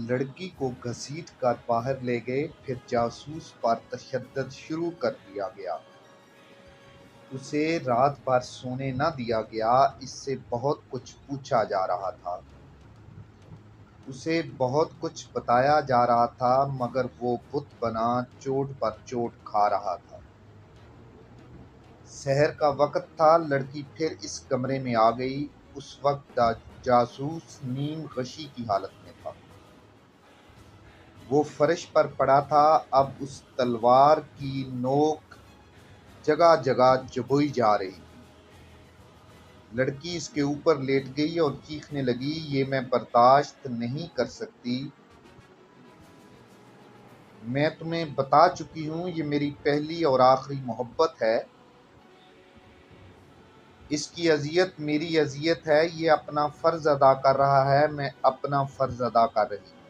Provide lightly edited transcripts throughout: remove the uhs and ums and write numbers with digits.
लड़की को घसीट कर बाहर ले गए, फिर जासूस पर तशद्दुद शुरू कर दिया गया। उसे रात भर सोने न दिया गया। इससे बहुत कुछ पूछा जा रहा था, उसे बहुत कुछ बताया जा रहा था, मगर वो बुत बना चोट पर चोट खा रहा था। सहर का वक्त था। लड़की फिर इस कमरे में आ गई। उस वक्त जासूस नीम गशी की हालत में था। वो फर्श पर पड़ा था। अब उस तलवार की नोक जगह जगह चबोई जा रही थी। लड़की इसके ऊपर लेट गई और चीखने लगी, ये मैं बर्दाश्त नहीं कर सकती। मैं तुम्हें बता चुकी हूँ, ये मेरी पहली और आखिरी मोहब्बत है। इसकी अजियत मेरी अजियत है। ये अपना फर्ज अदा कर रहा है, मैं अपना फर्ज अदा कर रही हूँ।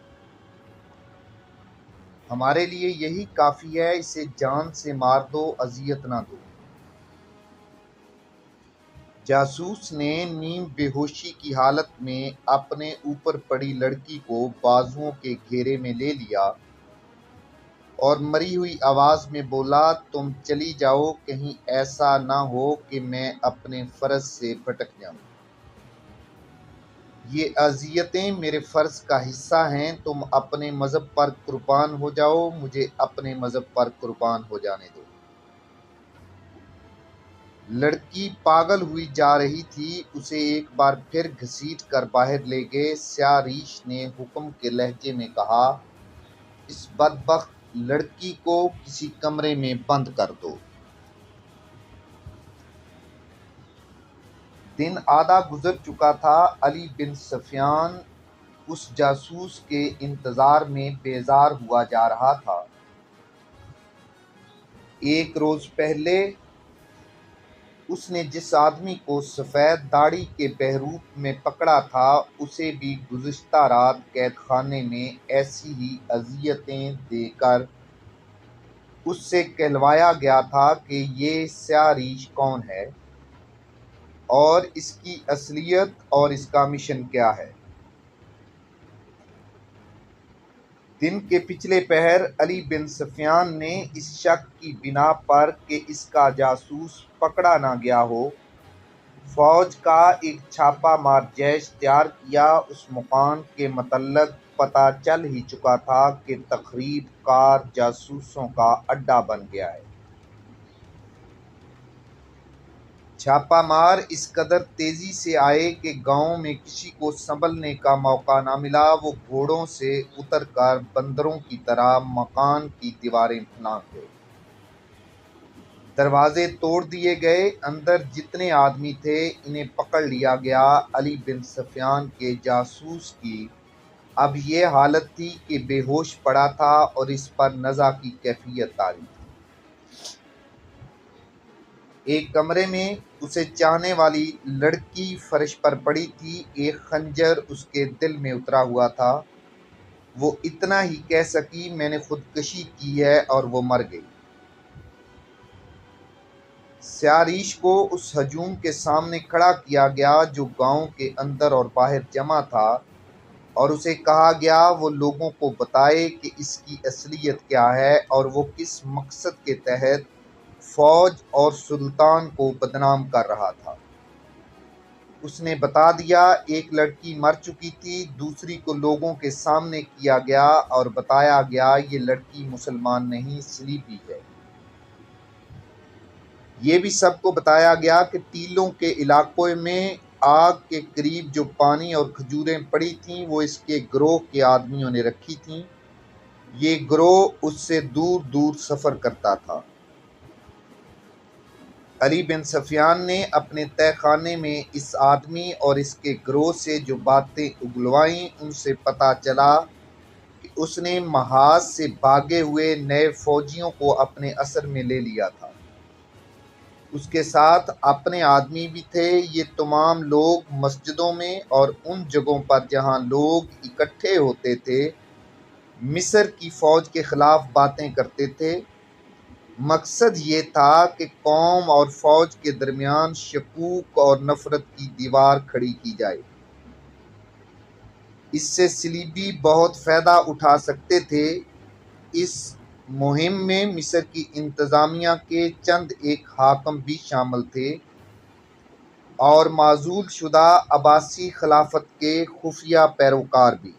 हमारे लिए यही काफी है। इसे जान से मार दो, अजियत ना दो। जासूस ने नीम बेहोशी की हालत में अपने ऊपर पड़ी लड़की को बाजुओं के घेरे में ले लिया और मरी हुई आवाज में बोला, तुम चली जाओ, कहीं ऐसा ना हो कि मैं अपने फर्ज से भटक जाऊं। ये अजियतें मेरे फर्ज का हिस्सा हैं। तुम अपने मजहब पर कुर्बान हो जाओ, मुझे अपने मजहब पर कुर्बान हो जाने दो। लड़की पागल हुई जा रही थी। उसे एक बार फिर घसीट कर बाहर ले गए। स्यारीश ने हुक्म के लहजे में कहा, इस बदबख्त लड़की को किसी कमरे में बंद कर दो। दिन आधा गुजर चुका था। अली बिन सफियान उस जासूस के इंतजार में बेजार हुआ जा रहा था। एक रोज पहले उसने जिस आदमी को सफेद दाढ़ी के बहरूप में पकड़ा था, उसे भी गुज़िश्ता रात कैद खाने में ऐसी ही अजियतें देकर उससे कहलवाया गया था कि ये स्यारीश कौन है और इसकी असलियत और इसका मिशन क्या है। दिन के पिछले पहर अली बिन सफियान ने इस शक की बिना पर कि इसका जासूस पकड़ा ना गया हो, फौज का एक छापा मार जैश तैयार किया। उस मकान के मतल्लक पता चल ही चुका था कि तखरीब कार जासूसों का अड्डा बन गया है। छापामार इस कदर तेजी से आए कि गांव में किसी को संभलने का मौका ना मिला। वो घोड़ों से उतरकर बंदरों की तरह मकान की दीवारें लांघ गए। दरवाजे तोड़ दिए गए। अंदर जितने आदमी थे इन्हें पकड़ लिया गया। अली बिन सफियान के जासूस की अब ये हालत थी कि बेहोश पड़ा था और इस पर नज़ा की कैफियत तारी थी। एक कमरे में उसे चाहने वाली लड़की फर्श पर पड़ी थी। एक खंजर उसके दिल में उतरा हुआ था। वो इतना ही कह सकी, मैंने खुदकशी की है, और वो मर गई। स्यारीश को उस हजूम के सामने खड़ा किया गया जो गांव के अंदर और बाहर जमा था, और उसे कहा गया वो लोगों को बताए कि इसकी असलियत क्या है और वो किस मकसद के तहत फौज और सुल्तान को बदनाम कर रहा था। उसने बता दिया, एक लड़की मर चुकी थी, दूसरी को लोगों के सामने किया गया और बताया गया ये लड़की मुसलमान नहीं, सलीबी है। ये भी सबको बताया गया कि टीलों के इलाकों में आग के करीब जो पानी और खजूरें पड़ी थीं वो इसके गिरोह के आदमियों ने रखी थीं। ये गिरोह उससे दूर दूर सफ़र करता था। अली बिन सफियान ने अपने तहखाने में इस आदमी और इसके गिरोह से जो बातें उगलवाईं, उनसे पता चला कि उसने महाज से भागे हुए नए फौजियों को अपने असर में ले लिया था। उसके साथ अपने आदमी भी थे। ये तमाम लोग मस्जिदों में और उन जगहों पर जहां लोग इकट्ठे होते थे मिस्र की फ़ौज के ख़िलाफ़ बातें करते थे। مقصد یہ تھا کہ قوم اور فوج کے درمیان شکوک اور نفرت کی دیوار کھڑی کی جائے۔ اس سے صلیبی بہت فائدہ اٹھا سکتے تھے۔ اس مہم میں مصر کی انتظامیہ کے چند ایک حاکم بھی شامل تھے اور معزول شدہ عباسی خلافت کے خفیہ پیروکار بھی۔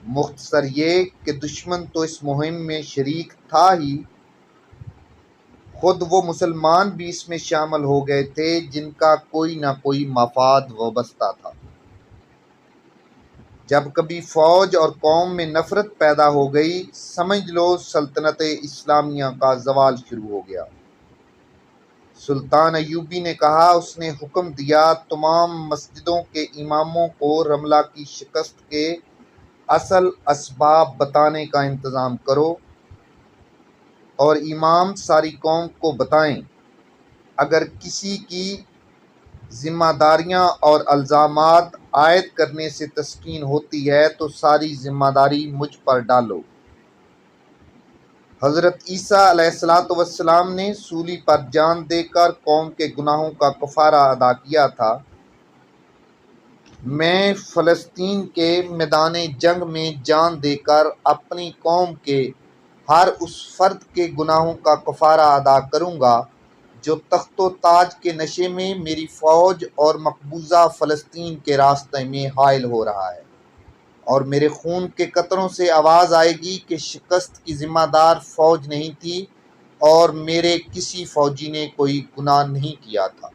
مختصر یہ کہ دشمن تو اس مہم میں شریک تھا ہی، خود وہ مسلمان بھی اس میں شامل ہو گئے تھے جن کا کوئی نہ کوئی مفاد وابستہ تھا۔ جب کبھی فوج اور قوم میں نفرت پیدا ہو گئی، سمجھ لو سلطنت اسلامیہ کا زوال شروع ہو گیا۔ سلطان ایوبی نے کہا، اس نے حکم دیا تمام مسجدوں کے اماموں کو رملہ کی شکست کے اصل اسباب بتانے کا انتظام کرو، اور امام ساری قوم کو بتائیں، اگر کسی کی ذمہ داریاں اور الزامات عائد کرنے سے تسکین ہوتی ہے تو ساری ذمہ داری مجھ پر ڈالو۔ حضرت عیسیٰ علیہ السلام نے سولی پر جان دے کر قوم کے گناہوں کا کفارہ ادا کیا تھا۔ میں فلسطین کے میدان جنگ میں جان دے کر اپنی قوم کے ہر اس فرد کے گناہوں کا کفارہ ادا کروں گا جو تخت و تاج کے نشے میں میری فوج اور مقبوضہ فلسطین کے راستے میں حائل ہو رہا ہے، اور میرے خون کے قطروں سے آواز آئے گی کہ شکست کی ذمہ دار فوج نہیں تھی اور میرے کسی فوجی نے کوئی گناہ نہیں کیا تھا۔